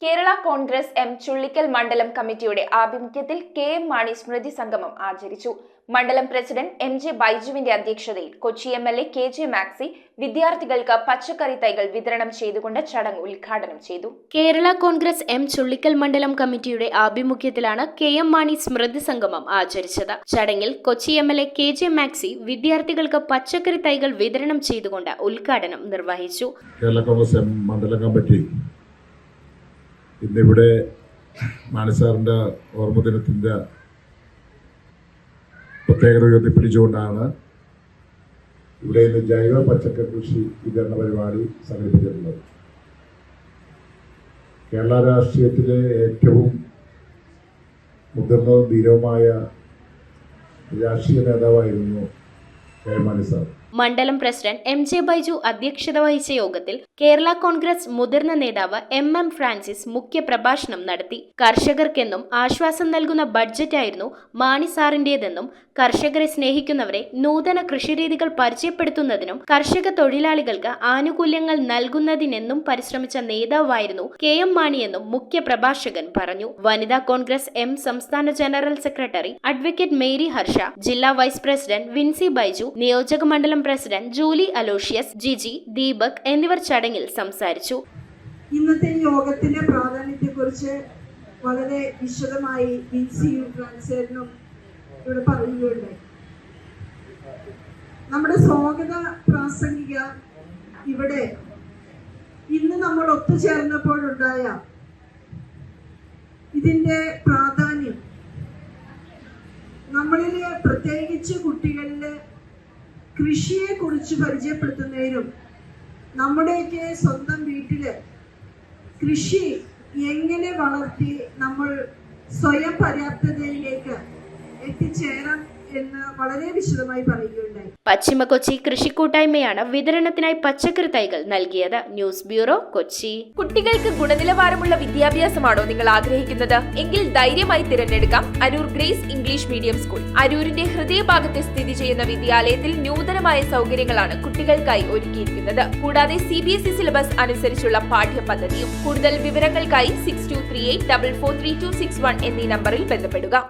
Kerala Congress M Chullickal മണ്ഡലം കമ്മിറ്റിയുടെ ആഭിമുഖ്യത്തിൽ കെ.എം. മാണി സ്മൃതി സംഗമം ആചരിച്ചു. മണ്ഡലം പ്രസിഡന്റ് എം.ജെ. ബൈജുവിന്റെ അധ്യക്ഷതയിൽ കൊച്ചി എം.എൽ.എ. കെ.ജെ. മാക്സി വിദ്യാർത്ഥികൾക്ക് പച്ചക്കറി തൈകൾ വിതരണം ചെയ്തുകൊണ്ട് ചടങ്ങ് ഉദ്ഘാടനം ചെയ്തു. കേരള കോൺഗ്രസ് എം ചുള്ളിക്കൽ മണ്ഡലം കമ്മിറ്റിയുടെ ആഭിമുഖ്യത്തിലാണ് കെ.എം. മാണി സ്മൃതി സംഗമം ആചരിച്ചത്. ചടങ്ങിൽ കൊച്ചി എം.എൽ.എ. കെ.ജെ. മാക്സി വിദ്യാർത്ഥികൾക്ക് പച്ചക്കറി തൈകൾ വിതരണം ചെയ്തുകൊണ്ട് ഉദ്ഘാടനം നിർവഹിച്ചു. കേരള കോൺഗ്രസ് എം മണ്ഡലം കമ്മിറ്റി ഇന്നിവിടെ മാണി സാറിന്റെ ഓർമ്മ ദിനത്തിന്റെ പ്രത്യേകത ഉയർത്തിപ്പിടിച്ചുകൊണ്ടാണ് ഇവിടെ ഇന്ന് ജൈവ പച്ചക്കറി കൃഷി വിതരണ പരിപാടി സംഘടിപ്പിച്ചിട്ടുള്ളത്. കേരള രാഷ്ട്രീയത്തിലെ ഏറ്റവും മുതിർന്നതും ധീരവുമായ രാഷ്ട്രീയ നേതാവായിരുന്നു കെ.എം. മാണി സാർ. മണ്ഡലം പ്രസിഡന്റ് എം.ജെ. ബൈജു അധ്യക്ഷത വഹിച്ച യോഗത്തിൽ കേരള കോൺഗ്രസ് മുതിർന്ന നേതാവ് എം.എം. ഫ്രാൻസിസ് മുഖ്യ പ്രഭാഷണം നടത്തി. കർഷകർക്കെന്നും ആശ്വാസം നൽകുന്ന ബഡ്ജറ്റായിരുന്നു മാണി സാറിന്റേതെന്നും കർഷകരെ സ്നേഹിക്കുന്നവരെ നൂതന കൃഷിരീതികൾ പരിചയപ്പെടുത്തുന്നതിനും കർഷക തൊഴിലാളികൾക്ക് ആനുകൂല്യങ്ങൾ നൽകുന്നതിനെന്നും പരിശ്രമിച്ച നേതാവായിരുന്നു കെ.എം. മാണിയെന്നും മുഖ്യ പ്രഭാഷകൻ പറഞ്ഞു. വനിതാ കോൺഗ്രസ് എം സംസ്ഥാന general secretary advocate Mary Harsha, ജില്ലാ വൈസ് പ്രസിഡന്റ് വിൻസി ബൈജു, നിയോജക മണ്ഡലം പ്രസിഡന്റ് ജൂലി അലോഷ്യസ്, ജിജി, ദീപക് എന്നിവർ ചടങ്ങിൽ സംസാരിച്ചു. ഇന്നത്തെ യോഗത്തിന്റെ പ്രാധാന്യത്തെക്കുറിച്ച് വളരെ വിശദമായി വിൻസിയും ഫ്രാൻസിനും ഇവിടെ പറയുകയുണ്ടായി. നമ്മുടെ സ്വാഗത പ്രാസംഗിക ഇവിടെ ഇന്ന് നമ്മൾ ഒത്തുചേർന്നപ്പോഴുണ്ടായ ഇതിന്റെ പ്രാധാന്യം നമ്മളിലെ പ്രത്യേകിച്ച് കുട്ടികളിലെ കൃഷിയെ കുറിച്ച് പരിചയപ്പെടുത്തുന്നതിനും നമ്മുടെയൊക്കെ സ്വന്തം വീട്ടില് കൃഷി എങ്ങനെ വളർത്തി നമ്മൾ സ്വയം പര്യാപ്തതയിലേക്ക് എത്തിച്ചേരാം എന്ന് വളരെ വിശദമായി പറയുകയുണ്ടായി. പശ്ചിമ കൊച്ചി കൃഷിക്കൂട്ടായ്മയാണ് വിതരണത്തിനായി പച്ചക്കറി തൈകൾ നൽകിയത്. News bureau, Kochi. കുട്ടികൾക്ക് ഗുണനിലവാരമുള്ള വിദ്യാഭ്യാസമാണോ നിങ്ങൾ ആഗ്രഹിക്കുന്നത്? എങ്കിൽ ധൈര്യമായി തിരഞ്ഞെടുക്കാം Aroor grace English medium school. അരൂരിന്റെ ഹൃദയഭാഗത്ത് സ്ഥിതി ചെയ്യുന്ന വിദ്യാലയത്തിൽ നൂതനമായ സൗകര്യങ്ങളാണ് കുട്ടികൾക്കായി ഒരുക്കിയിരിക്കുന്നത്. കൂടാതെ CBSE സിലബസ് അനുസരിച്ചുള്ള പാഠ്യപദ്ധതിയും. കൂടുതൽ വിവരങ്ങൾക്കായി 6238443261 എന്നീ നമ്പറിൽ ബന്ധപ്പെടുക.